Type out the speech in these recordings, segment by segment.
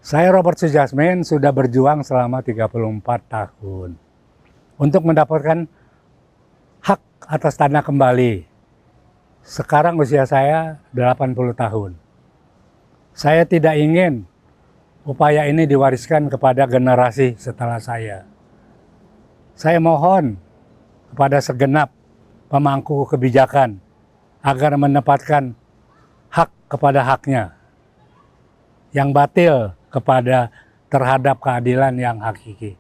Saya Robert Sujasmin sudah berjuang selama 34 tahun untuk mendapatkan hak atas tanah kembali. Sekarang usia saya 80 tahun. Saya tidak ingin upaya ini diwariskan kepada generasi setelah saya. Saya mohon kepada segenap pemangku kebijakan agar menempatkan hak kepada haknya, yang batil kepada terhadap keadilan yang hakiki.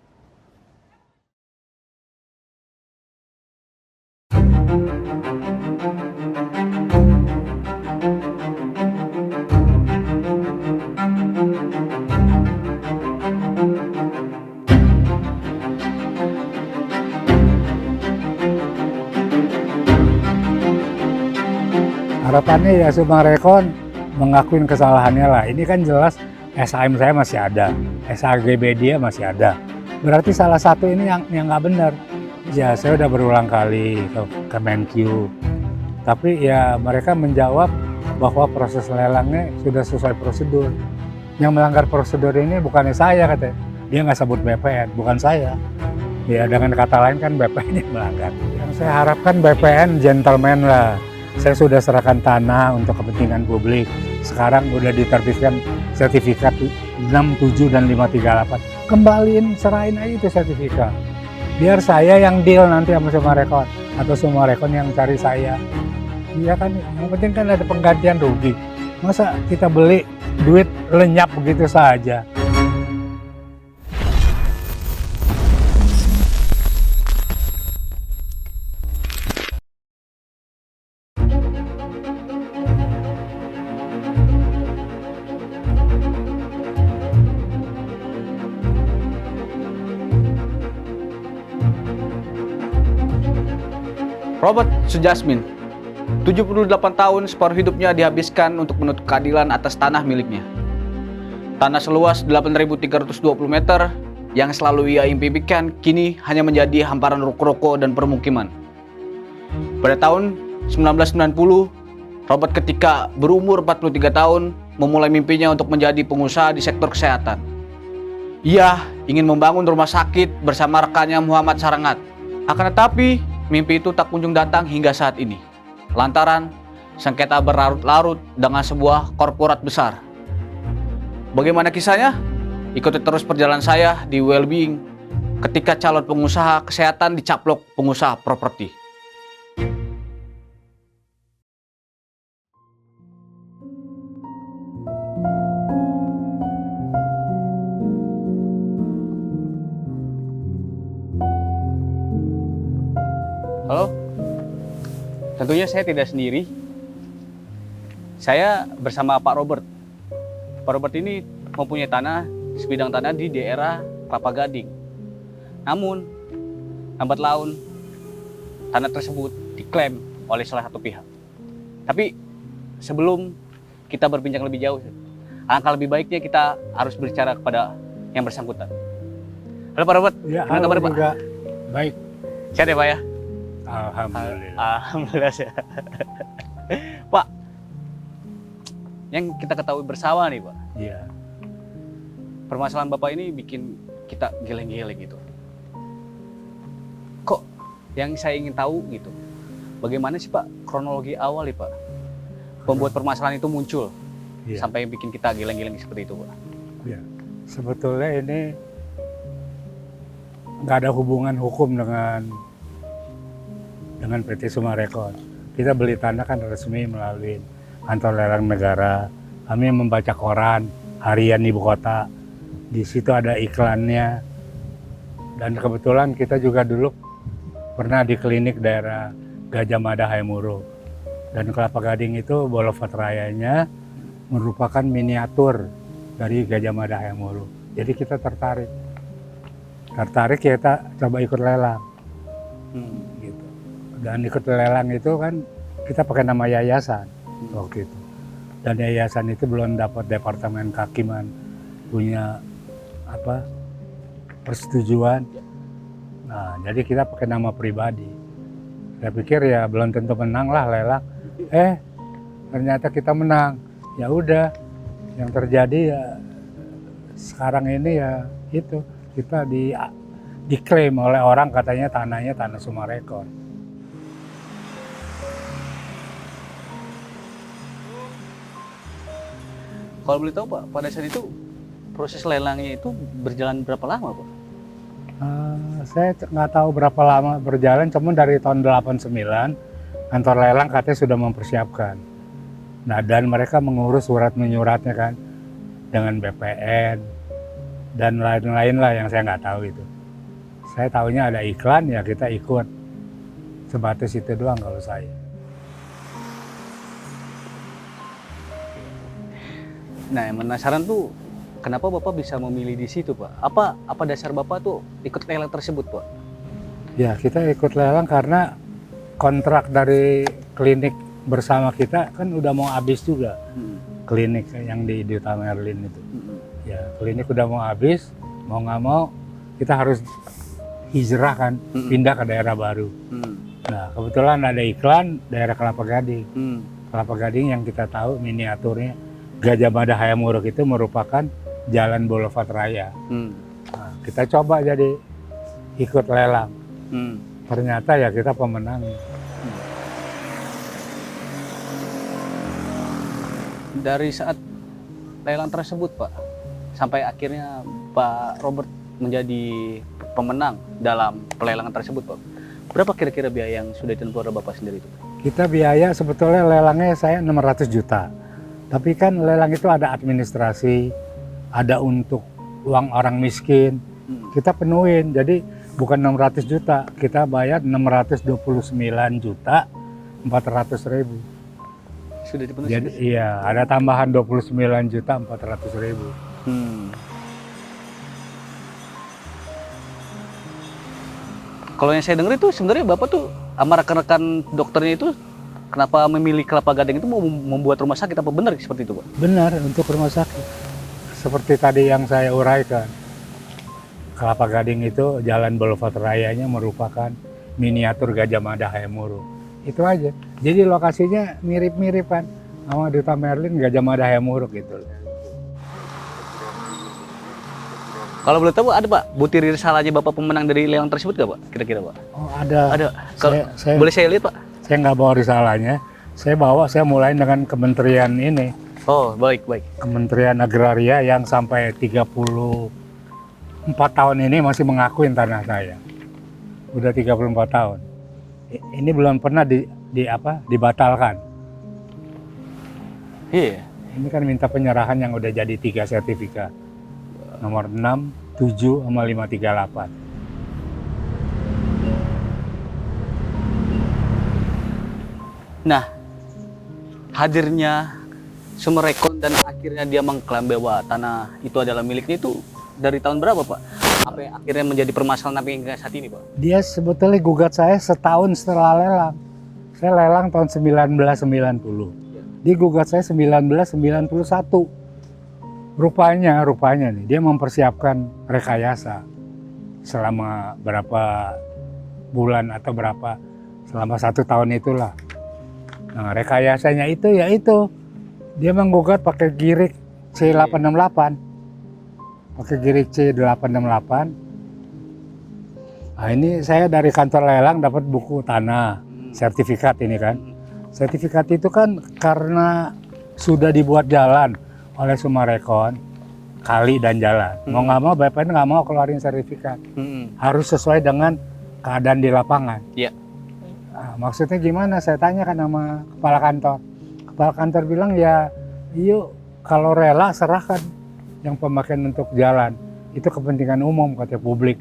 Harapannya ya Sumarekon mengakuin kesalahannya lah. Ini kan jelas SHM saya masih ada, SHGB dia masih ada. Berarti salah satu ini yang nggak benar. Ya saya udah berulang kali ke Kemenkyu, tapi ya mereka menjawab bahwa proses lelangnya sudah sesuai prosedur. Yang melanggar prosedur ini bukannya saya katanya. Dia nggak sebut BPN, bukan saya. Ya dengan kata lain kan BPN yang melanggar. Yang saya harapkan BPN gentleman lah. Saya sudah serahkan tanah untuk kepentingan publik. Sekarang udah diterbitkan sertifikat 67 dan 538. Kembaliin, serahin aja itu sertifikat. Biar saya yang deal nanti sama Sumarekon. Atau Sumarekon yang cari saya. Iya kan, yang penting kan ada penggantian rugi. Masa kita beli duit lenyap begitu saja. Robert Sujasmin, 78 tahun separuh hidupnya dihabiskan untuk menuntut keadilan atas tanah miliknya. Tanah seluas 8.320 meter yang selalu ia impikan kini hanya menjadi hamparan ruko-ruko dan permukiman. Pada tahun 1990, Robert ketika berumur 43 tahun memulai mimpinya untuk menjadi pengusaha di sektor kesehatan. Ia ingin membangun rumah sakit bersama rekannya Muhammad Sarangat. Akan tetapi, mimpi itu tak kunjung datang hingga saat ini, lantaran sengketa berlarut-larut dengan sebuah korporat besar. Bagaimana kisahnya? Ikuti terus perjalanan saya di Wellbeing ketika calon pengusaha kesehatan dicaplok pengusaha properti. Halo, tentunya saya tidak sendiri. Saya bersama Pak Robert. Pak Robert ini mempunyai sebidang tanah di daerah Kelapa Gading. Namun, lambat laun tanah tersebut diklaim oleh salah satu pihak. Tapi sebelum kita berbincang lebih jauh, alangkah lebih baiknya kita harus berbicara kepada yang bersangkutan. Halo Pak Robert, Ya, gimana kabar Pak? juga baik. Sehat ya Pak ya? Alhamdulillah. Alhamdulillah sehat. Pak, yang kita ketahui bersama nih Pak, Iya. permasalahan Bapak ini bikin kita geleng-geleng gitu. Kok yang saya ingin tahu gitu, bagaimana sih Pak kronologi awal nih Pak, pembuat permasalahan itu muncul Iya. sampai bikin kita geleng-geleng seperti itu Pak? Ya, sebetulnya ini nggak ada hubungan hukum dengan PT Sumarekon. Kita beli tanah kan resmi melalui kantor lelang negara. Kami membaca koran harian ibu kota. Di situ ada iklannya. Dan kebetulan kita juga dulu pernah di klinik daerah Gajah Mada Hayamuruk. Dan Kelapa Gading itu boulevard rayanya merupakan miniatur dari Gajah Mada Hayamuruk. Jadi kita tertarik. Kita coba ikut lelang. Gitu. Dan ikut lelang itu kan kita pakai nama yayasan waktu itu. Dan yayasan itu belum dapat departemen kehakiman punya persetujuan. Nah, jadi kita pakai nama pribadi. Saya pikir ya belum tentu menang lah lelang. Ternyata kita menang. Ya udah, yang terjadi ya sekarang ini ya itu kita diklaim oleh orang katanya tanahnya tanah Summarecon. Kalau boleh tahu Pak, pada saat itu proses lelangnya itu berjalan berapa lama Pak? Saya nggak tahu berapa lama berjalan, cuman dari tahun 89 kantor lelang katanya sudah mempersiapkan. Nah, dan mereka mengurus surat menyuratnya kan dengan BPN dan lain-lain lah yang saya nggak tahu itu. Saya tahunya ada iklan ya kita ikut, sebatas itu doang kalau saya. Nah, yang penasaran tuh kenapa Bapak bisa memilih di situ Pak? Apa dasar Bapak tuh ikut lelang tersebut Pak? Ya kita ikut lelang karena kontrak dari klinik bersama kita kan udah mau habis juga. Klinik yang di Duta Merlin itu. Ya klinik udah mau habis, mau nggak mau kita harus hijrah kan, pindah ke daerah baru. Nah kebetulan ada iklan daerah Kelapa Gading. Kelapa Gading yang kita tahu miniaturnya Gajah Mada Hayam Wuruk itu merupakan jalan Boulevard Raya. Nah, kita coba jadi ikut lelang. Ternyata ya kita pemenang. Dari saat lelang tersebut Pak, sampai akhirnya Pak Robert menjadi pemenang dalam pelelangan tersebut Pak, berapa kira-kira biaya yang sudah ditempuh oleh Bapak sendiri itu? Kita biaya sebetulnya lelangnya saya 600 juta. Tapi kan lelang itu ada administrasi, ada untuk uang orang miskin. Kita penuhin, jadi bukan 600 juta, kita bayar 629 juta 400.000. Sudah dipenuhi? Jadi iya, ada tambahan 29 juta 400.000. Kalau yang saya dengar itu sebenarnya Bapak tuh sama rekan-rekan dokternya itu kenapa memilih Kelapa Gading itu mau membuat rumah sakit, apa benar seperti itu Pak? Benar, untuk rumah sakit. Seperti tadi yang saya uraikan, Kelapa Gading itu jalan Boulevard Rayanya merupakan miniatur Gajah Mada Hayam Wuruk. Itu aja. Jadi lokasinya mirip-miripan sama Duta Merlin Gajah Mada Hayam Wuruk gitu. Kalau boleh tahu ada Pak, butir risalahnya Bapak pemenang dari lelang tersebut nggak Pak? Kira-kira Pak? Oh ada. Ada. Kalau boleh saya lihat Pak? Saya nggak bawa risalahnya. Saya mulai dengan kementerian ini. Oh baik. Kementerian Agraria yang sampai 34 tahun ini masih mengakuin tanah saya. Udah 34 tahun. Ini belum pernah dibatalkan. Iya. Ini kan minta penyerahan yang udah jadi 3 sertifikat. Nomor 6, 7, sama 538. Nah, hadirnya Summarecon dan akhirnya dia mengklaim bahwa tanah itu adalah miliknya itu dari tahun berapa Pak? Apa yang akhirnya menjadi permasalahan sampai hingga saat ini Pak? Dia sebetulnya gugat saya setahun setelah lelang. Saya lelang tahun 1990. Dia gugat saya 1991. Rupanya nih dia mempersiapkan rekayasa selama berapa bulan atau selama 1 tahun itulah. Nah rekayasanya itu yaitu dia menggugat pakai girik C868, pakai girik C868. Nah ini saya dari kantor lelang dapat buku tanah, sertifikat ini kan. Sertifikat itu kan karena sudah dibuat jalan oleh Summarecon, kali dan jalan. Mau nggak mau BPN nggak mau keluarin sertifikat. Harus sesuai dengan keadaan di lapangan. Iya. Nah, maksudnya gimana? Saya tanyakan sama kepala kantor. Kepala kantor bilang ya, yuk kalau rela serahkan yang pemakaian untuk jalan. Itu kepentingan umum kata publik.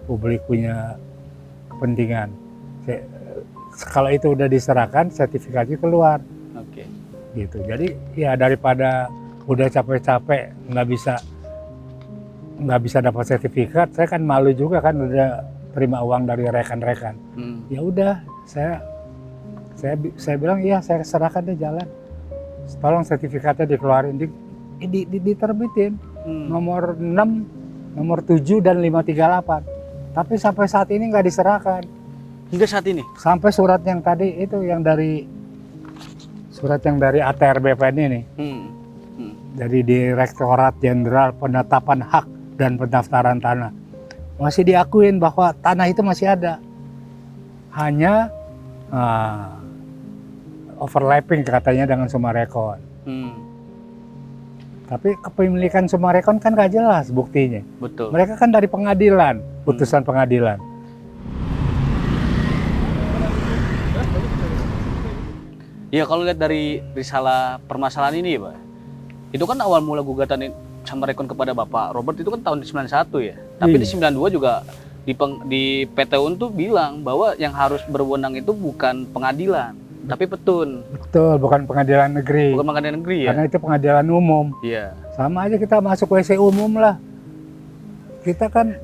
Publik punya kepentingan. Kalau itu udah diserahkan, sertifikatnya keluar. Oke. Gitu. Jadi ya daripada udah capek-capek nggak bisa dapat sertifikat, saya kan malu juga kan udah terima uang dari rekan-rekan. Ya udah saya bilang iya saya serahkan deh jalan, tolong sertifikatnya dikeluarin, diterbitin nomor 6, nomor 7 dan 538. Tapi sampai saat ini nggak diserahkan. Hingga saat ini? Sampai surat yang tadi itu yang dari ATR BPN ini. dari Direktorat Jenderal Penetapan Hak dan Pendaftaran Tanah. Masih diakuin bahwa tanah itu masih ada. Hanya overlapping katanya dengan Summarecon. Tapi kepemilikan Summarecon kan gak jelas buktinya. Betul. Mereka kan dari pengadilan, putusan pengadilan. Ya kalau lihat dari risalah permasalahan ini ya Pak, itu kan awal mula gugatan Summarecon kepada Bapak Robert itu kan tahun 91 ya. Tapi di 92 juga di PT UN tuh bilang bahwa yang harus berwenang itu bukan pengadilan, tapi petun. Betul, bukan pengadilan negeri. Bukan pengadilan negeri ya? Karena itu pengadilan umum. Iya. Sama aja kita masuk WC umum lah. Kita kan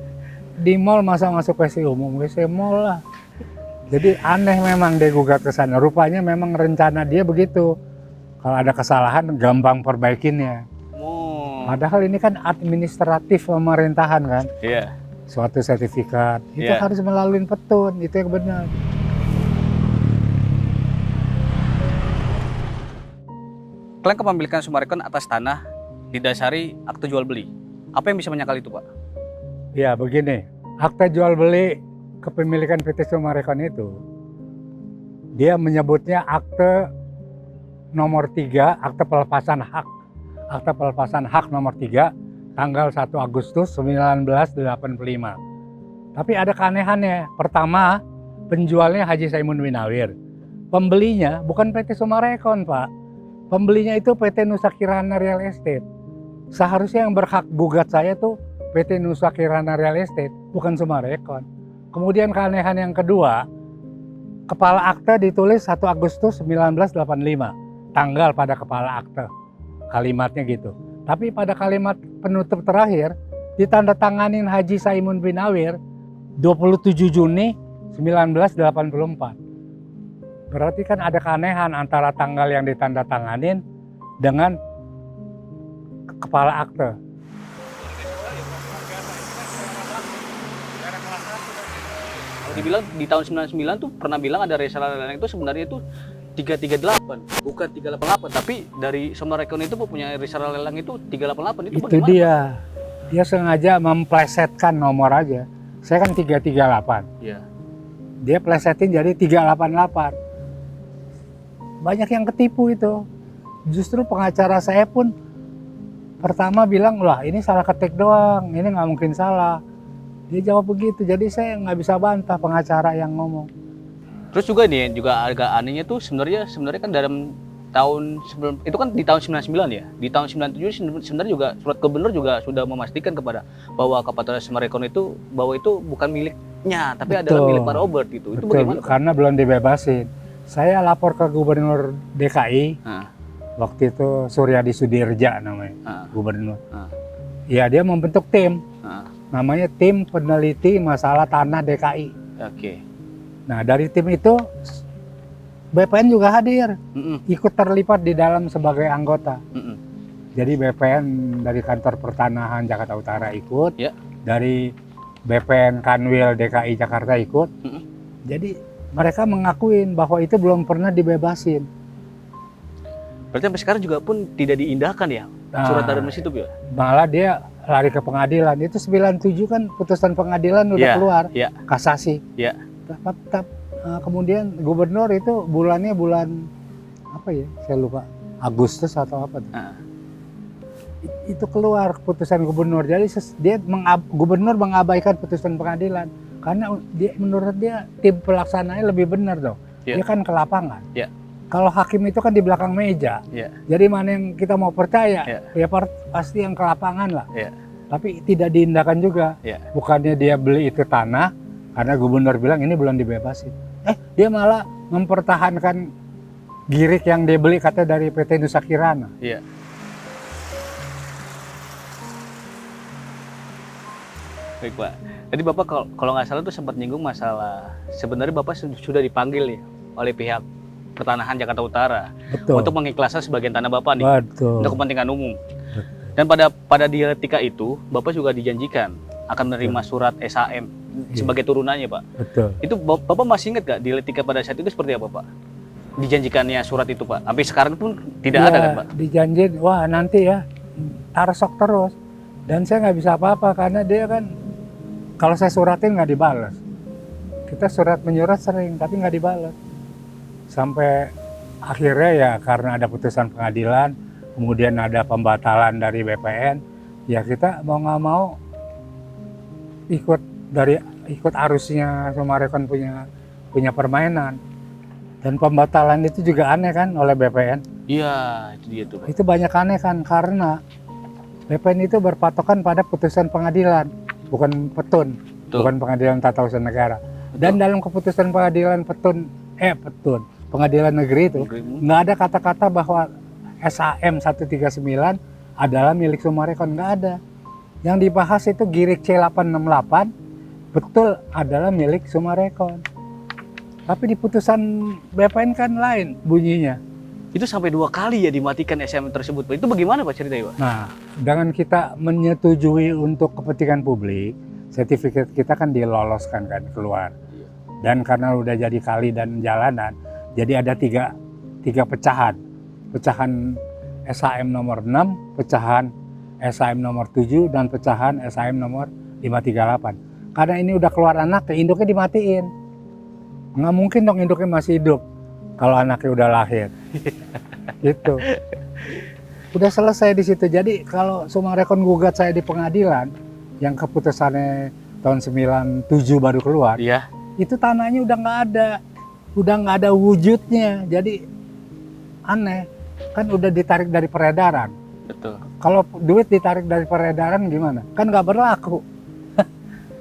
di mall masa masuk WC umum, WC mall lah. Jadi aneh memang dia gugat ke sana. Rupanya memang rencana dia begitu. Kalau ada kesalahan gampang perbaikinnya. Padahal ini kan administratif pemerintahan kan. Iya. Suatu sertifikat itu Iya. harus melalui petun, itu yang benar. Klaim kepemilikan Summarecon atas tanah didasari akte jual beli. Apa yang bisa menyangkal itu Pak? Ya begini, akte jual beli kepemilikan PT Summarecon itu, dia menyebutnya akte nomor 3, akte pelepasan hak. Akte pelepasan hak nomor 3, tanggal 1 Agustus 1985. Tapi ada keanehannya. Pertama, penjualnya Haji Saimun Winawir. Pembelinya bukan PT Summarecon, Pak. Pembelinya itu PT Nusa Kirana Real Estate. Seharusnya yang berhak gugat saya tuh PT Nusa Kirana Real Estate, bukan Summarecon. Kemudian keanehan yang kedua, kepala akte ditulis 1 Agustus 1985, tanggal pada kepala akte, kalimatnya gitu. Tapi pada kalimat penutup terakhir, ditandatanganin Haji Saimun bin Nawir 27 Juni 1984. Berarti kan ada keanehan antara tanggal yang ditandatanganin dengan kepala akte. Dibilang di tahun 99 tuh pernah bilang ada risalah lelang itu sebenarnya itu 338 bukan 388, tapi dari Summarecon itu punya risalah lelang itu 388 itu bagaimana? Dia sengaja memplesetkan nomor aja. Saya kan 338. Iya. Dia plesetin jadi 388. Banyak yang ketipu itu. Justru pengacara saya pun pertama bilang, "Lah, ini salah ketik doang, ini nggak mungkin salah." Dia jawab begitu, jadi saya nggak bisa bantah pengacara yang ngomong. Terus juga nih, juga agak anehnya tuh sebenarnya kan dalam tahun itu kan di tahun 99 ya. Di tahun 97 sebenarnya juga surat gubernur juga sudah memastikan kepada bahwa Kapolres Summarecon itu bahwa itu bukan miliknya, tapi adalah milik Pak Robert gitu. Itu bagaimana? Karena belum dibebasin. Saya lapor ke Gubernur DKI. Waktu itu Suryadi Sudirja namanya, gubernur. Ya dia membentuk tim. Namanya Tim Peneliti Masalah Tanah DKI. Oke. Nah dari tim itu BPN juga hadir, ikut terlibat di dalam sebagai anggota. Jadi BPN dari Kantor Pertanahan Jakarta Utara ikut, dari BPN Kanwil DKI Jakarta ikut. Jadi mereka mengakuin bahwa itu belum pernah dibebasin. Berarti sampai sekarang juga pun tidak diindahkan ya surat darurat itu ya? Malah dia lari ke pengadilan. Itu 97 kan putusan pengadilan udah keluar, kasasi. Kemudian gubernur itu bulannya bulan apa ya? Saya lupa. Agustus atau apa tuh. Itu keluar putusan gubernur. Jadi gubernur mengabaikan putusan pengadilan karena menurut dia tim pelaksananya lebih benar dong. Dia kan ke lapangan. Kalau hakim itu kan di belakang meja. Jadi mana yang kita mau percaya? Ya pasti yang ke lapangan lah. Tapi tidak diindahkan juga. Bukannya dia beli itu tanah karena gubernur bilang ini belum dibebasin. Dia malah mempertahankan girik yang dia beli kata dari PT Nusa Kirana. Baik Pak. Tadi Bapak kalau nggak salah tuh sempat nyinggung masalah sebenarnya Bapak sudah dipanggil ya oleh pihak Pertanahan Jakarta Utara. Betul. Untuk mengikhlaskan sebagian tanah Bapak nih. Betul. Untuk kepentingan umum. Dan pada dialektika itu Bapak juga dijanjikan akan menerima surat SHM sebagai turunannya Pak. Betul. Itu Bapak masih ingat gak dialektika pada saat itu seperti apa Pak? Dijanjikannya surat itu Pak. Sampai sekarang pun tidak ada kan Pak? Dijanjin, wah nanti ya tarsok terus. Dan saya nggak bisa apa-apa karena dia kan, kalau saya suratin nggak dibalas. Kita surat menyurat sering, tapi nggak dibalas. Sampai akhirnya ya karena ada putusan pengadilan, kemudian ada pembatalan dari BPN, ya kita mau nggak mau ikut arusnya Summarecon punya permainan. Dan pembatalan itu juga aneh kan oleh BPN. Iya, itu dia tuh, Pak. Itu banyak aneh kan karena BPN itu berpatokan pada putusan pengadilan, bukan petun, Betul. bukan pengadilan tata usaha negara. Dan dalam keputusan pengadilan pengadilan negeri itu nggak ada kata-kata bahwa SAM 139 adalah milik Summarecon, nggak ada. Yang dibahas itu Girik C868 betul adalah milik Summarecon. Tapi di putusan BPN kan lain bunyinya. Itu sampai 2 kali ya dimatikan SAM tersebut, Pak. Itu bagaimana, Pak, ceritanya, Pak? Nah, dengan kita menyetujui untuk kepentingan publik, sertifikat kita kan diloloskan kan keluar. Dan karena udah jadi kali dan jalanan, jadi ada tiga pecahan. Pecahan SAM nomor 6, pecahan SAM nomor 7, dan pecahan SAM nomor 538. Karena ini udah keluar anak, induknya dimatiin. Nggak mungkin dong induknya masih hidup kalau anaknya udah lahir. Gitu. Udah selesai di situ. Jadi kalau Summarecon gugat saya di pengadilan, yang keputusannya tahun 97 baru keluar, Iya. itu tanahnya udah nggak ada wujudnya. Jadi aneh, kan udah ditarik dari peredaran. Betul. Kalau duit ditarik dari peredaran gimana? Kan nggak berlaku.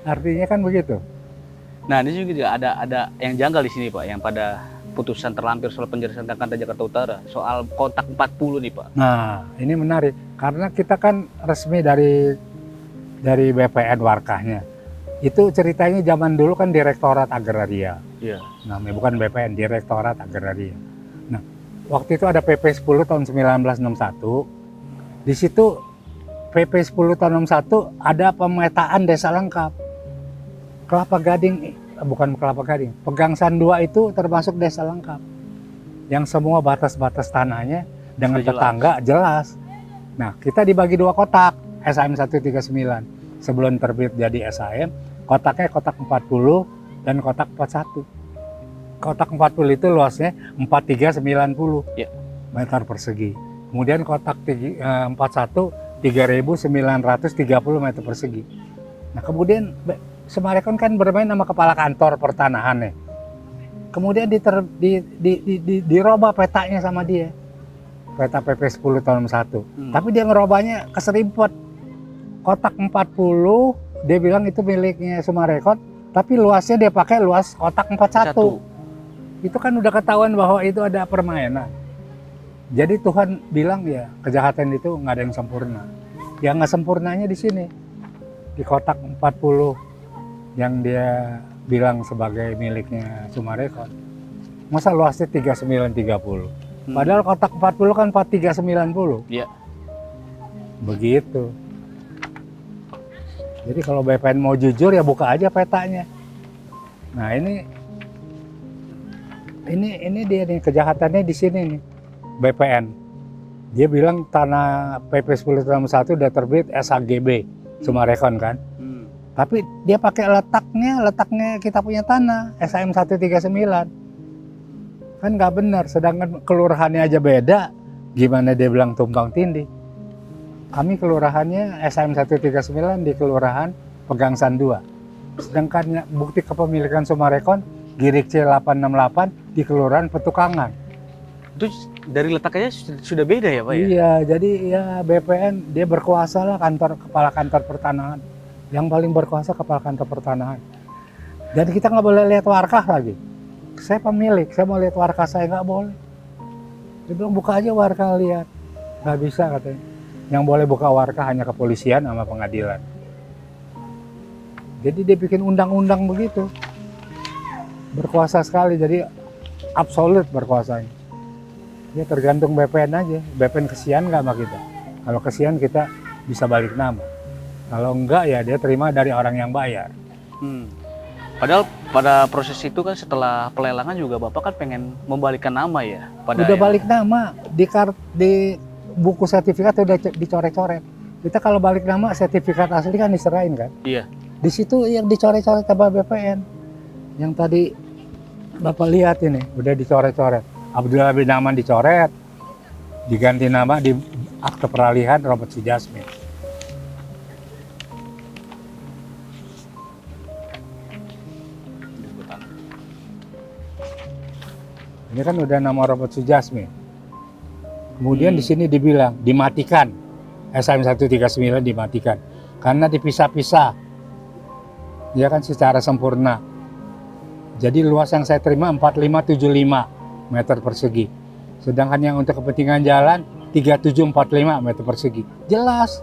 Artinya kan begitu. Nah, ini juga ada yang janggal di sini, Pak, yang pada putusan terlampir soal penjelasan Kanta Jakarta Utara soal kotak 40 nih, Pak. Nah, ini menarik karena kita kan resmi dari BPN Warkahnya. Itu ceritanya zaman dulu kan Direktorat Agraria. Iya. Namanya bukan BPN, Direktorat Agraria. Nah, waktu itu ada PP 10 tahun 1961. Di situ PP 10 tahun 61 ada pemetaan desa lengkap. Kelapa Gading, bukan Kelapa Gading, Pegangsan 2 itu termasuk desa lengkap. Yang semua batas-batas tanahnya dengan Sudah tetangga jelas. Nah, kita dibagi 2 kotak, SAM 139. Sebelum terbit jadi SAM, kotaknya kotak 40 dan kotak 41. Kotak 40 itu luasnya 4390 Ya. meter persegi. Kemudian kotak 41 3.930 meter persegi. Nah, kemudian Summarecon kan bermain sama kepala kantor pertanahan nih. Kemudian dirobah petanya sama dia. Peta PP 10 tahun 1. Tapi dia ngerobahnya keserimpet. Kotak 40 dia bilang itu miliknya Summarecon, tapi luasnya dia pakai luas kotak 41. Itu kan udah ketahuan bahwa itu ada permainan. Jadi Tuhan bilang ya kejahatan itu nggak ada yang sempurna. Yang nggak sempurnanya di sini. Di kotak 40 yang dia bilang sebagai miliknya Summarecon. Masa luasnya 3930. Padahal kotak 40 kan 4390. Iya. Begitu. Jadi kalau BPN mau jujur ya buka aja petanya. Nah, ini dia nih kejahatannya di sini nih. BPN. Dia bilang tanah PP 10 tahun 1 udah terbit SHGB Summarecon kan. Tapi dia pakai letaknya kita punya tanah SAM 139. Kan nggak benar, sedangkan kelurahannya aja beda. Gimana dia bilang tumpang tindih? Kami kelurahannya SAM 139 di kelurahan Pegangsan 2. Sedangkan bukti kepemilikan Summarecon Girik C868 di kelurahan Petukangan. Itu dari letaknya sudah beda ya, Pak ya? Iya, jadi ya BPN dia berkuasa lah kepala kantor pertanahan. Yang paling berkuasa kepala kantor pertanahan. Dan kita nggak boleh lihat warkah lagi. Saya pemilik, saya mau lihat warkah saya nggak boleh. Dia bilang buka aja warkah lihat. Nggak bisa katanya. Yang boleh buka warkah hanya kepolisian sama pengadilan. Jadi dia bikin undang-undang begitu. Berkuasa sekali, jadi absolut berkuasanya. Ya tergantung BPN aja. BPN kesian nggak sama kita. Kalau kesian kita bisa balik nama. Kalau enggak ya dia terima dari orang yang bayar. Padahal pada proses itu kan setelah pelelangan juga Bapak kan pengen membalikkan nama ya. Udah balik nama di buku sertifikat udah dicoret-coret. Kita kalau balik nama sertifikat asli kan diserahin kan. Iya. Di situ yang dicoret-coret sama BPN. Yang tadi Bapak lihat ini udah dicoret-coret. Abdullah bin Aman dicoret, diganti nama di akte peralihan Robert Sujasmine. Ini kan udah nama Robert Sujasmine. Kemudian di sini dibilang dimatikan. SM 139 dimatikan karena dipisah-pisah. Ya kan secara sempurna. Jadi luas yang saya terima 4575 meter persegi. Sedangkan yang untuk kepentingan jalan 3745 meter persegi. Jelas.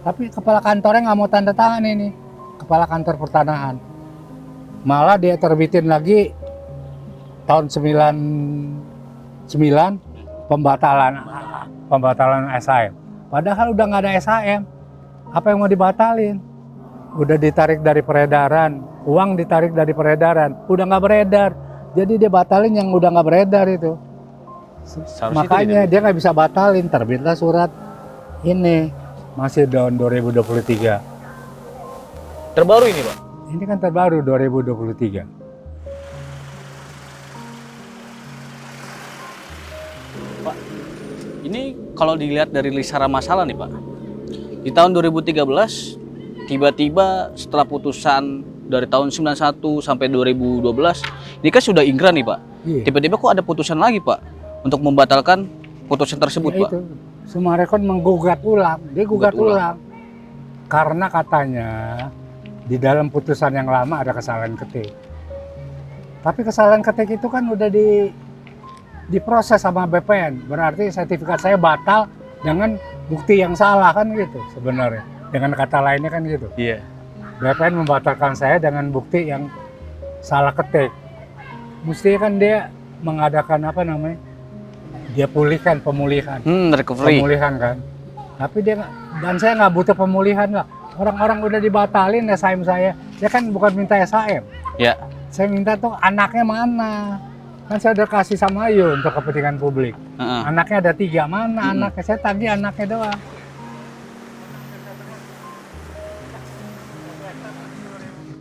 Tapi kepala kantornya nggak mau tanda tangan ini. Kepala kantor pertanahan. Malah dia terbitin lagi tahun 99 pembatalan SHM. Padahal udah nggak ada SHM. Apa yang mau dibatalin? Udah ditarik dari peredaran, uang ditarik dari peredaran, udah nggak beredar. Jadi dia batalin yang udah nggak beredar itu. Makanya dia nggak bisa batalin, terbitlah surat ini masih tahun 2023. Terbaru ini, Pak? Ini kan terbaru 2023. Pak, ini kalau dilihat dari listara masalah nih, Pak. Di tahun 2013 tiba-tiba setelah putusan dari tahun 91 sampai 2012 ini kan sudah ingkrah nih, Pak. Iya. Tiba-tiba kok ada putusan lagi, Pak, untuk membatalkan putusan tersebut, Ya Pak. itu. Sumarekon menggugat ulang, dia gugat ulang. Karena katanya di dalam putusan yang lama ada kesalahan ketik. Tapi kesalahan ketik itu kan udah diproses sama BPN. Berarti sertifikat saya batal dengan bukti yang salah kan gitu sebenarnya. Dengan kata lainnya kan gitu. Iya. BPN membatalkan saya dengan bukti yang salah ketik. Mesti kan dia mengadakan apa namanya? Dia pulihkan, pemulihan. Recovery. Pemulihan kan. Tapi dia dan saya nggak butuh pemulihan lah. Orang-orang udah dibatalin SHM saya. Dia kan bukan minta SHM. Ya. Saya minta tuh anaknya mana. Kan saya udah kasih sama Ayu untuk kepentingan publik. Anaknya ada 3, mana anaknya? Saya tagih anaknya doang.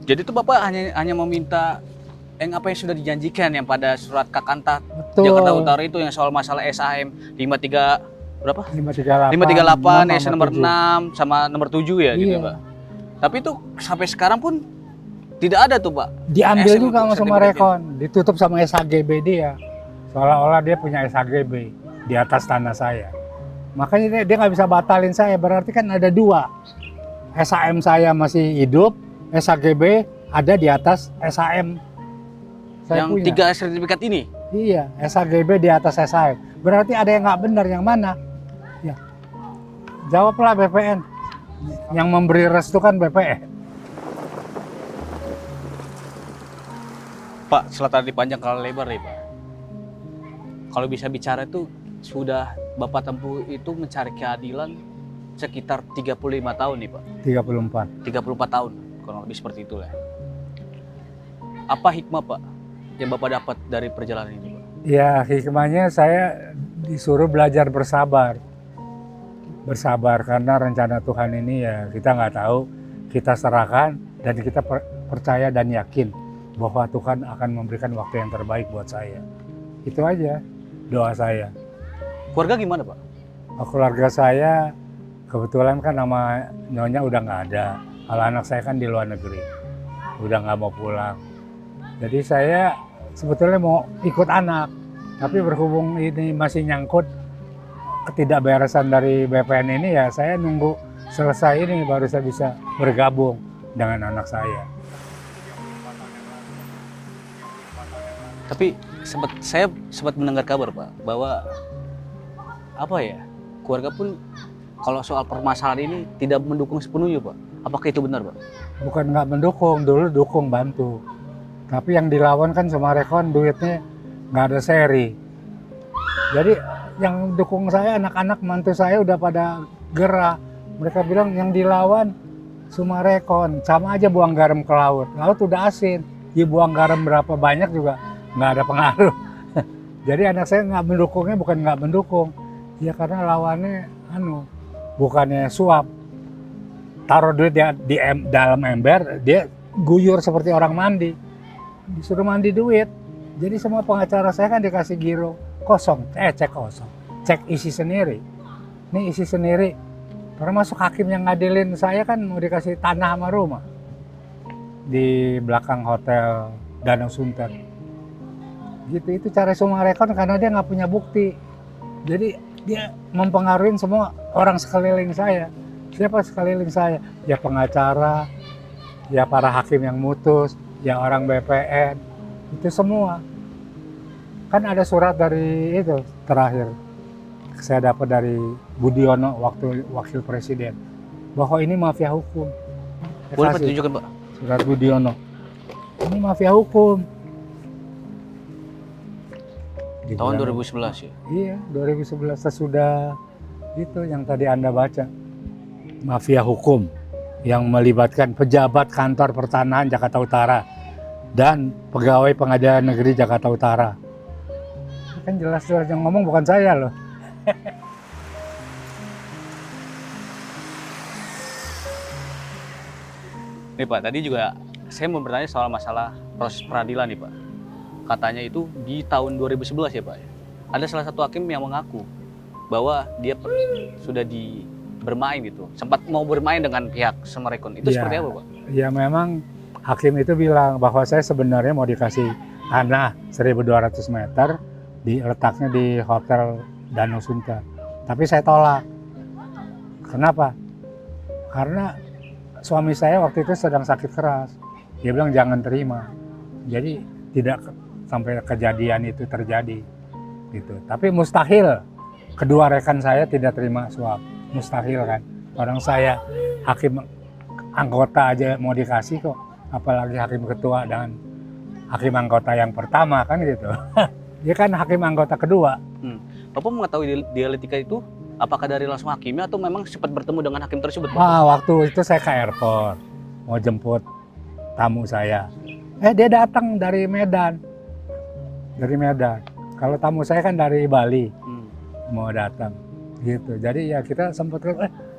Jadi itu Bapak hanya meminta yang apa yang sudah dijanjikan yang pada surat Kakanta Betul. Jakarta Utara itu yang soal masalah SHM 53 berapa? 538. 538 SN nomor 6 sama nomor 7 ya gitu, Iya. Pak. Tapi itu sampai sekarang pun tidak ada tuh, Pak. Diambil SN juga untuk sama Sumarekon, ditutup sama SHGB dia. Seolah-olah dia punya SHGB di atas tanah saya. Makanya dia nggak bisa batalin saya, berarti kan ada 2. SHM saya masih hidup, SHGB ada di atas SHM. Saya Yang punya. 3 sertifikat ini. Iya, SHGB di atas SHM. Berarti ada yang nggak benar, yang mana? Ya. Jawablah BPN. Yang memberi restu kan BPN. Pak, setelah tadi panjang kali lebar nih, Pak. Kalau bisa bicara itu sudah Bapak tempuh itu mencari keadilan sekitar 35 tahun nih, Pak. 34. 34 tahun, kurang lebih seperti itulah. Apa hikmah, Pak, yang Bapak dapat dari perjalanan ini, Pak? Ya, hikmahnya saya disuruh belajar bersabar. Bersabar karena rencana Tuhan ini ya kita nggak tahu, kita serahkan dan kita percaya dan yakin bahwa Tuhan akan memberikan waktu yang terbaik buat saya. Itu aja doa saya. Keluarga gimana, Pak? Keluarga saya kebetulan kan nama nyonya udah nggak ada. Kalau anak saya kan di luar negeri, udah nggak mau pulang. Jadi saya sebetulnya mau ikut anak, tapi berhubung ini masih nyangkut ketidakberesan dari BPN ini ya saya nunggu selesai ini baru saya bisa bergabung dengan anak saya. Tapi saya sempat mendengar kabar, Pak, bahwa apa ya, keluarga pun kalau soal permasalahan ini tidak mendukung sepenuhnya, Pak. Apakah itu benar, Pak? Bukan nggak mendukung, dulu dukung bantu. Tapi yang dilawan kan Sumarekon duitnya nggak ada seri. Jadi yang dukung saya anak-anak mantu saya udah pada gerah. Mereka bilang yang dilawan Sumarekon, sama aja buang garam ke laut. Laut udah asin, dibuang garam berapa banyak juga nggak ada pengaruh. Jadi anak saya nggak mendukungnya bukan nggak mendukung, ya karena lawannya bukannya suap, taruh duit dalam ember, dia guyur seperti orang mandi, disuruh mandi duit. Jadi semua pengacara saya kan dikasih giro kosong, cek kosong, cek isi sendiri. Ini isi sendiri, termasuk hakim yang ngadilin saya kan mau dikasih tanah sama rumah di belakang hotel Danau Sunter. Gitu, itu cara Sumarekon karena dia nggak punya bukti. Jadi dia mempengaruhi semua orang sekeliling saya. Siapa sekeliling saya? Ya pengacara, ya para hakim yang mutus, ya orang BPN, itu semua. Kan ada surat dari itu terakhir saya dapat dari Budiono waktu wakil presiden bahwa ini mafia hukum. Boleh Pak tunjukkan Pak? Surat Budiono. Ini mafia hukum. Tahun 2011 ya? Iya, 2011 sesudah itu yang tadi Anda baca. Mafia hukum yang melibatkan pejabat kantor pertanahan Jakarta Utara dan pegawai pengadilan negeri Jakarta Utara. Kan jelas-jelas yang ngomong bukan saya loh. Nih Pak, tadi juga saya mau bertanya soal masalah proses peradilan nih Pak. Katanya itu di tahun 2011 ya Pak. Ada salah satu hakim yang mengaku bahwa dia sudah bermain gitu. Sempat mau bermain dengan pihak Sumarekon. Itu Ya, seperti apa Pak? ya memang hakim itu bilang bahwa saya sebenarnya mau dikasih tanah 1.200 meter letaknya di hotel Danau Sunter. Tapi saya tolak. Kenapa? Karena suami saya waktu itu sedang sakit keras. Dia bilang jangan terima. Jadi tidak sampai kejadian itu terjadi gitu. Tapi mustahil kedua rekan saya tidak terima suap. Mustahil kan. Orang saya hakim anggota aja mau dikasih kok, apalagi hakim ketua dan hakim anggota yang pertama kan gitu. Dia kan hakim anggota kedua. Bapak mengetahui dialektika itu apakah dari langsung hakimnya atau memang sempat bertemu dengan hakim tersebut Pak? Wah, waktu itu saya ke airport mau jemput tamu saya. Dia datang dari Medan. Dari Medan. Kalau tamu saya kan dari Bali. Mau datang gitu. Jadi ya kita sempat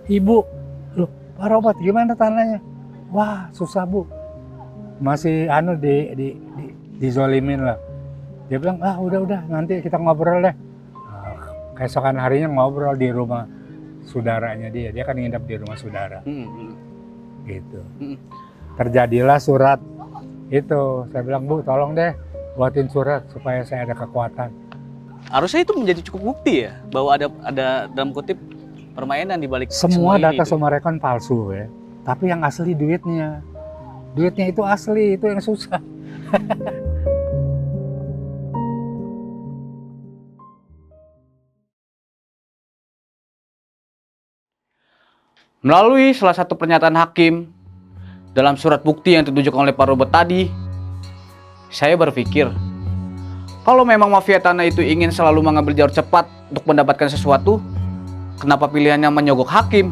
Ibu, loh Pak Robert gimana tanahnya? Wah, susah Bu. Masih dizolimin lah. Dia bilang, udah nanti kita ngobrol deh. Keesokan harinya ngobrol di rumah saudaranya dia. Dia kan nginep di rumah saudara. Gitu. Terjadilah surat itu. Saya bilang, Bu tolong deh buatin surat supaya saya ada kekuatan. Harusnya itu menjadi cukup bukti ya bahwa ada dalam kutip permainan di balik semua data itu. Sumarekon palsu ya. Tapi yang asli duitnya. Duitnya itu asli, itu yang susah. Melalui salah satu pernyataan hakim dalam surat bukti yang ditunjukkan oleh Pak Robert tadi, saya berpikir kalau memang mafia tanah itu ingin selalu mengambil jalur cepat untuk mendapatkan sesuatu, kenapa pilihannya menyogok hakim?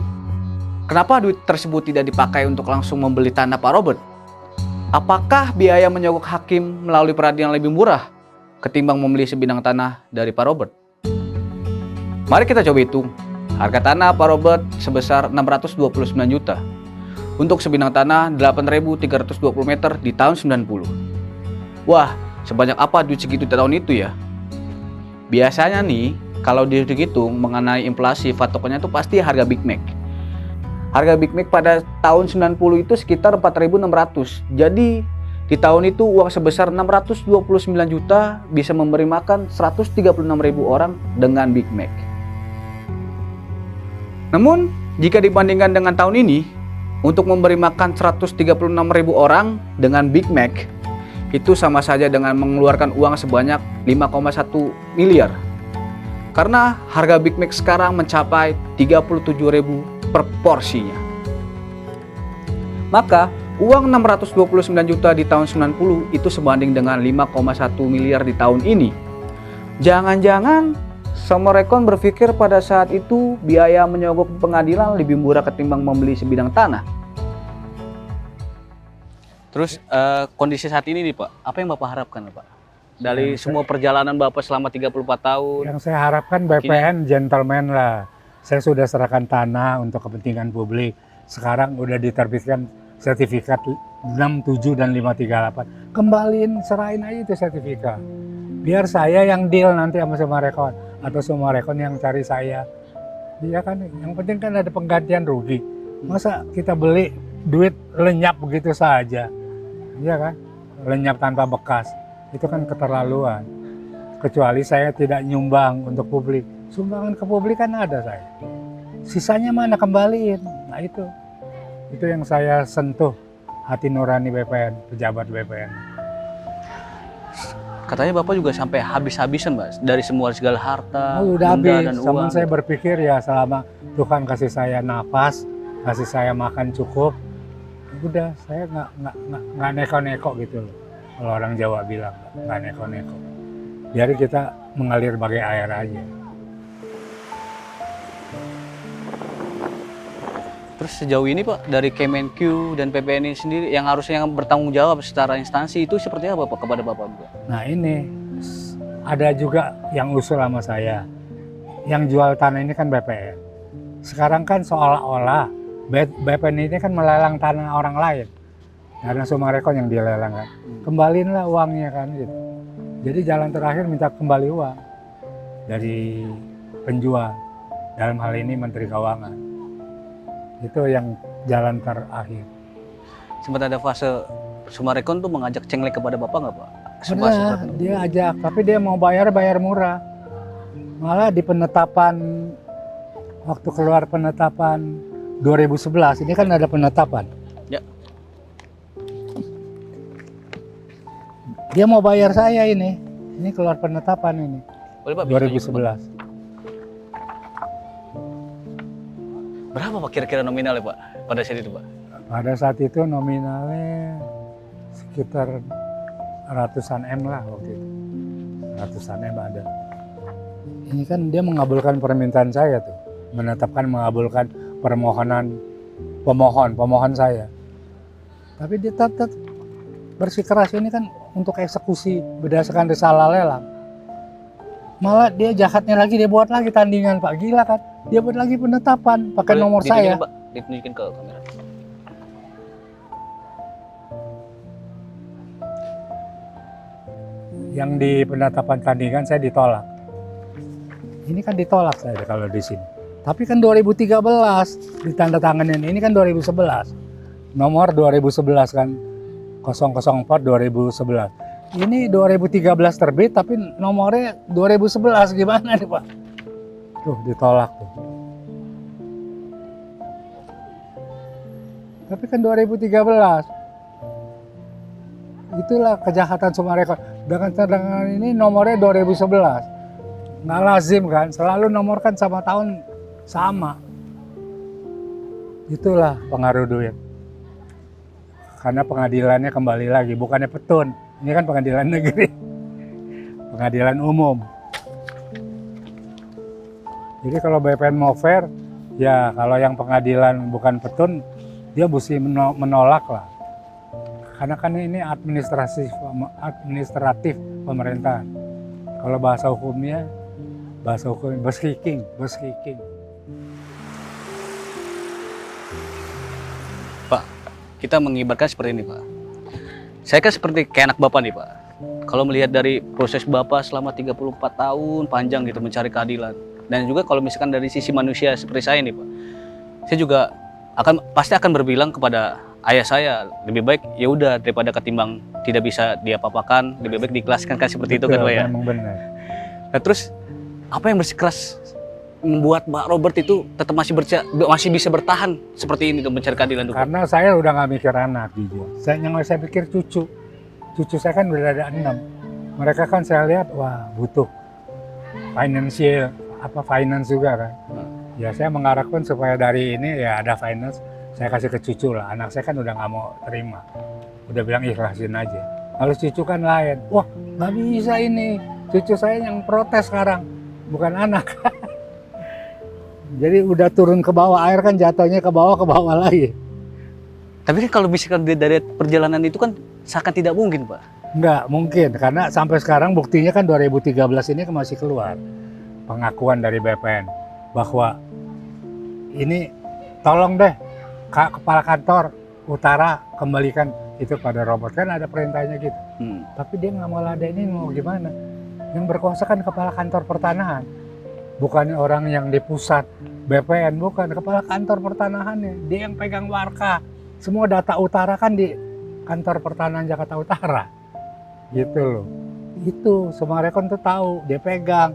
Kenapa duit tersebut tidak dipakai untuk langsung membeli tanah Pak Robert? Apakah biaya menyogok hakim melalui peradilan lebih murah ketimbang membeli sebidang tanah dari Pak Robert? Mari kita coba hitung. Harga tanah Pak Robert sebesar 629 juta. Untuk sebidang tanah 8.320 meter di tahun 90. Wah, sebanyak apa duit segitu di tahun itu ya? Biasanya nih, kalau dihitung mengenai inflasi, patokannya itu pasti harga Big Mac. Harga Big Mac pada tahun 90 itu sekitar 4.600. Jadi di tahun itu uang sebesar 629 juta bisa memberi makan 136.000 orang dengan Big Mac. Namun, jika dibandingkan dengan tahun ini, untuk memberi makan 136.000 orang dengan Big Mac, itu sama saja dengan mengeluarkan uang sebanyak 5,1 miliar. Karena harga Big Mac sekarang mencapai 37.000 per porsinya. Maka, uang 629 juta di tahun 90 itu sebanding dengan 5,1 miliar di tahun ini. Jangan-jangan Sumarekon berpikir pada saat itu biaya menyogok pengadilan lebih murah ketimbang membeli sebidang tanah. Terus kondisi saat ini nih Pak, apa yang Bapak harapkan Pak? Dari semua perjalanan Bapak selama 34 tahun. Yang saya harapkan BPN gentleman lah. saya sudah serahkan tanah untuk kepentingan publik. Sekarang udah diterbitkan sertifikat 67 dan 538. Kembaliin, serahin aja itu sertifikat. Biar saya yang deal nanti sama Summarecon atau Summarecon yang cari saya. Iya kan, yang penting kan ada penggantian rugi. Masa kita beli duit lenyap begitu saja? Iya kan, lenyap tanpa bekas. Itu kan keterlaluan. Kecuali saya tidak nyumbang untuk publik. Sumbangan ke publik kan ada saya. Sisanya mana kembaliin. Nah itu yang saya sentuh hati nurani BPN, pejabat BPN. Katanya Bapak juga sampai habis-habisan, Mas, dari semua segala harta, Udah benda habis. dan Namun uang. saya berpikir ya selama Tuhan kasih saya nafas, kasih saya makan cukup, udah saya nggak neko-neko gitu loh. Kalau orang Jawa bilang nggak neko-neko. Biar kita mengalir bagai air aja. Terus sejauh ini Pak, dari Kemenq dan PPN ini sendiri yang harusnya bertanggung jawab secara instansi itu seperti apa Pak kepada Bapak? Nah ini ada juga yang usul sama saya. Yang jual tanah ini kan BPN. Sekarang kan seolah-olah BPN ini kan melelang tanah orang lain. Karena Summarecon yang dilelang kan. Kembaliinlah uangnya kan gitu. Jadi jalan terakhir minta kembali uang dari penjual. Dalam hal ini Menteri Keuangan. Itu yang jalan terakhir. Sempat ada fase Summarecon tuh mengajak cenglek kepada Bapak nggak Pak? Sudah, dia ajak, tapi dia mau bayar murah. Malah di penetapan, waktu keluar penetapan 2011, ini kan ada penetapan. Ya. Dia mau bayar saya ini keluar penetapan ini, Boleh Pak? 2011. Berapa Pak kira-kira nominalnya Pak pada saat itu Pak? Pada saat itu nominalnya sekitar ratusan M lah waktu itu. Ratusan M ada. Ini kan dia mengabulkan permintaan saya tuh. Mengabulkan permohonan pemohon saya. Tapi dia tetap bersikeras ini kan untuk eksekusi berdasarkan risalah lelang. Malah dia jahatnya lagi, dia buat lagi tandingan Pak, gila kan. Dia buat lagi penetapan pakai nomor saya. Pak, ditunjukin ke kamera. Yang di penetapan tandingan saya ditolak. Ini kan ditolak saya kalau di sini. Tapi kan 2013 ditandatanganin, ini kan 2011. Nomor 2011 kan 004 2011. Ini 2013 terbit tapi nomornya 2011, gimana nih Pak? Tuh ditolak tuh. Tapi kan 2013. Itulah kejahatan Summarecon. Dengan ini nomornya 2011. Nggak lazim kan, selalu nomor kan sama tahun sama. Itulah pengaruh duit. Karena pengadilannya kembali lagi, bukannya petun. Ini kan pengadilan negeri, pengadilan umum. Jadi kalau BPN mau fair, ya kalau yang pengadilan bukan petun, dia mesti menolak lah. Karena kan ini administratif pemerintahan. Kalau bahasa hukum berskiking. Pak, kita mengibarkan seperti ini Pak. Saya kan seperti kayak anak Bapak nih Pak. Kalau melihat dari proses Bapak selama 34 tahun panjang gitu mencari keadilan. Dan juga kalau misalkan dari sisi manusia seperti saya nih Pak. Saya juga pasti akan berbilang kepada ayah saya, lebih baik ya udah daripada ketimbang tidak bisa dia papakan, lebih baik diikhlaskan kan seperti itu kan Pak ya. Memang benar. Nah terus apa yang bersikeras membuat Pak Robert itu tetap masih bisa bertahan seperti ini untuk mencari keadilan? Karena saya udah nggak mikir anak jujur. Saya pikir cucu saya kan udah ada 6. Mereka kan saya lihat wah butuh finance juga kan. Ya saya mengharapkan supaya dari ini ya ada finance saya kasih ke cucu lah. Anak saya kan udah nggak mau terima, udah bilang ikhlasin aja. Kalau cucu kan lain, wah nggak bisa ini. Cucu saya yang protes sekarang, bukan anak. Jadi udah turun ke bawah, air kan jatuhnya ke bawah lagi. Tapi kan kalau misalkan dari perjalanan itu kan seakan tidak mungkin Pak. Nggak mungkin, karena sampai sekarang buktinya kan 2013 ini masih keluar pengakuan dari BPN bahwa ini tolong deh kepala kantor utara kembalikan itu pada robot, kan ada perintahnya gitu. Tapi dia nggak mau ladenin, mau gimana? Yang berkuasa kan kepala kantor pertanahan, bukan orang yang di pusat BPN, bukan kepala kantor pertanahannya. Dia yang pegang warka, semua data utara kan di kantor pertanahan Jakarta Utara, gitu loh. Itu Summarecon tuh tahu, dia pegang.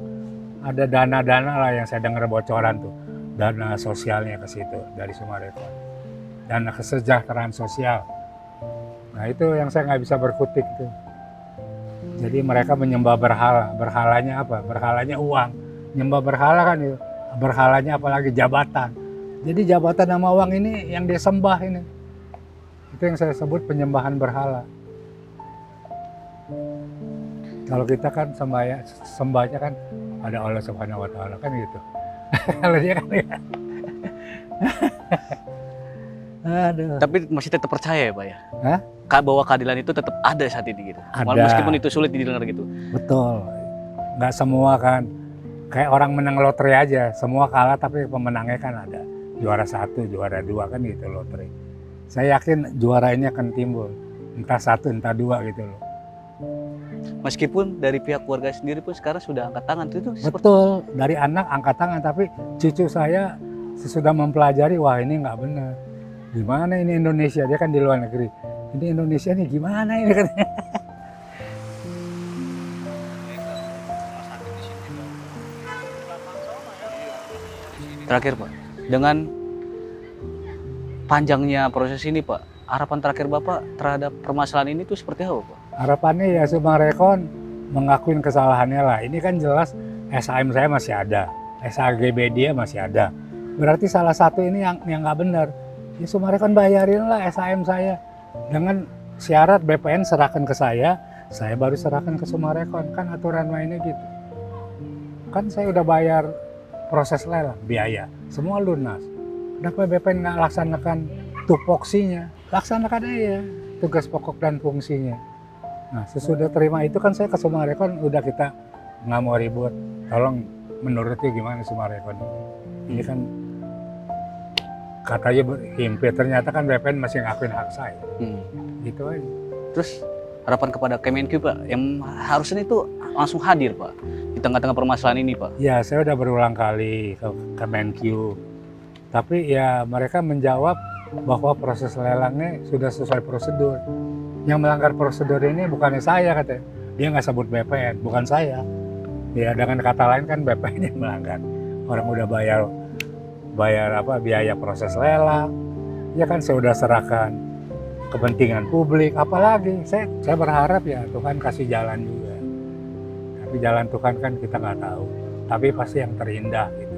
Ada dana-dana lah yang saya dengar bocoran tuh, dana sosialnya ke situ dari Summarecon, dana kesejahteraan sosial. Nah itu yang saya nggak bisa berkutik tuh. Jadi mereka menyembah berhala, berhalanya apa? Berhalanya uang. Nyembah berhala kan itu, berhalanya apalagi jabatan. Jadi jabatan sama uang ini yang disembah ini. Itu yang saya sebut penyembahan berhala. Kalau kita kan sembahnya kan ada Allah Subhanahu wa Ta'ala kan gitu. Kalau dia kan ya. Aduh. Tapi masih tetap percaya ya Pak ya? Hah? Bahwa keadilan itu tetap ada saat ini gitu. Ada. Meskipun itu sulit didengar gitu. Betul. Nggak semua kan. Kayak orang menang lotre aja. Semua kalah tapi pemenangnya kan ada. Juara 1, juara 2 kan gitu lotre. Saya yakin juara ini akan timbul. Entah 1, entah 2 gitu loh. Meskipun dari pihak keluarga sendiri pun sekarang sudah angkat tangan itu Betul. Dari anak angkat tangan. Tapi cucu saya sesudah mempelajari, wah ini nggak benar. Gimana ini Indonesia? Dia kan di luar negeri. Ini Indonesia nih gimana ini katanya. Terakhir Pak, dengan panjangnya proses ini Pak, harapan terakhir Bapak terhadap permasalahan ini tuh seperti apa Pak? Harapannya ya Summarecon mengakuin kesalahannya lah. Ini kan jelas SHM saya masih ada, SHGB dia masih ada. Berarti salah satu ini yang nggak benar. Ya Summarecon bayarin lah SHM saya. Dengan syarat BPN serahkan ke saya baru serahkan ke Summarecon. Kan aturan mainnya gitu. Kan saya udah bayar proses lelang, biaya, semua lunas. Kenapa BPN nggak laksanakan tupoksinya? Laksanakan aja tugas pokok dan fungsinya. Nah sesudah terima itu kan saya ke Summarecon, udah kita nggak mau ribut. Tolong menurutnya gimana Summarecon? Ini kan katanya berhimpit, ternyata kan BPN masih ngakuin hak saya. Gitu aja. Terus harapan kepada Kemenq Pak, yang harusnya itu langsung hadir Pak di tengah-tengah permasalahan ini Pak. Ya saya udah berulang kali ke Kemenq, tapi ya mereka menjawab bahwa proses lelangnya sudah sesuai prosedur. Yang melanggar prosedur ini bukannya saya katanya. Dia nggak sebut BPN, bukan saya. Ya dengan kata lain kan BPN yang melanggar. Orang udah bayar biaya proses lelang. Ya kan saya udah serahkan kepentingan publik. Apalagi saya berharap ya Tuhan kasih jalan juga. Tapi jalan Tuhan kan kita nggak tahu. Tapi pasti yang terindah gitu.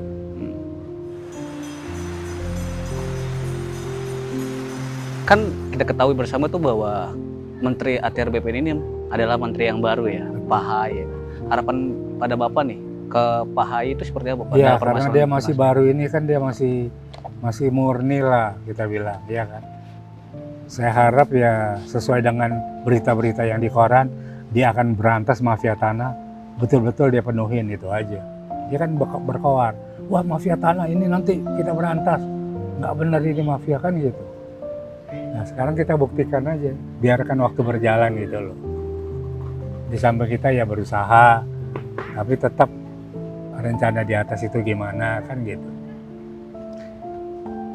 Kan kita ketahui bersama tuh bahwa Menteri ATR BPN ini adalah menteri yang baru ya, Pak Haye. Harapan pada Bapak nih ke Pak Haye itu seperti apa Pak? Ya karena dia masih baru ini kan dia masih murni lah kita bilang, ya kan. Saya harap ya sesuai dengan berita-berita yang di koran, dia akan berantas mafia tanah, betul-betul dia penuhin itu aja. Dia kan berkoar, wah mafia tanah ini nanti kita berantas, nggak benar ini mafia kan gitu. Nah sekarang kita buktikan aja, biarkan waktu berjalan gitu loh. Di samping kita ya berusaha, tapi tetap rencana di atas itu gimana kan gitu.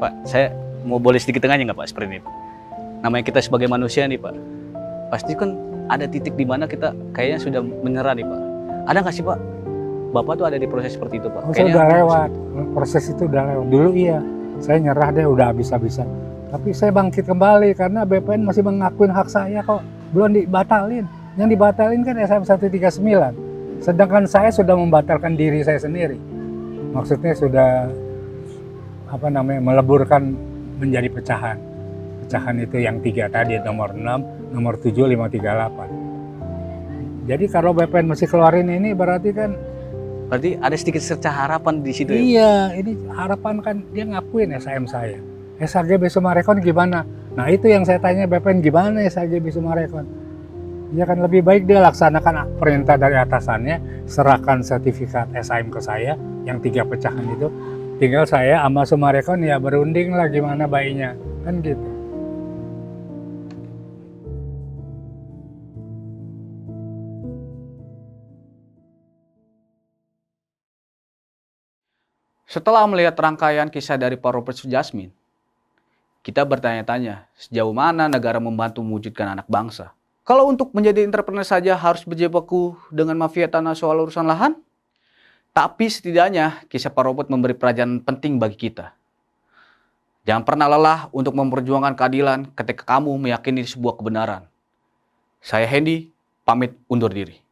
Pak, saya mau boleh sedikit tengahnya nggak Pak seperti ini? Namanya kita sebagai manusia nih Pak, pasti kan ada titik di mana kita kayaknya sudah menyerah nih Pak. Ada nggak sih Pak? Bapak tuh ada di proses seperti itu Pak? Oh, saya udah lewat, proses itu udah lewat. Dulu iya, saya nyerah deh udah habis-habisan. Tapi saya bangkit kembali karena BPN masih mengakuin hak saya kok, belum dibatalin. Yang dibatalin kan SM 139. Sedangkan saya sudah membatalkan diri saya sendiri. Maksudnya sudah meleburkan menjadi pecahan. Pecahan itu yang 3 tadi, nomor 6, nomor 7, 5, 3, 8. Jadi kalau BPN masih keluarin ini berarti ada sedikit cerca harapan di situ. Iya, ini harapan kan dia ngakuin SHM saya. SHGB Summarecon gimana? Nah itu yang saya tanya BPN gimana SHGB Summarecon? Ya kan lebih baik dia laksanakan perintah dari atasannya, serahkan sertifikat SHM ke saya yang 3 pecahan itu, Tinggal saya sama Sumarekon ya berunding lah gimana bayinya, kan gitu. Setelah melihat rangkaian kisah dari Pak Robert Sujasmin, kita bertanya-tanya sejauh mana negara membantu mewujudkan anak bangsa. Kalau untuk menjadi entrepreneur saja harus berjibaku dengan mafia tanah soal urusan lahan? Tapi setidaknya kisah Pak Robert memberi pelajaran penting bagi kita. Jangan pernah lelah untuk memperjuangkan keadilan ketika kamu meyakini sebuah kebenaran. Saya Hendy, pamit undur diri.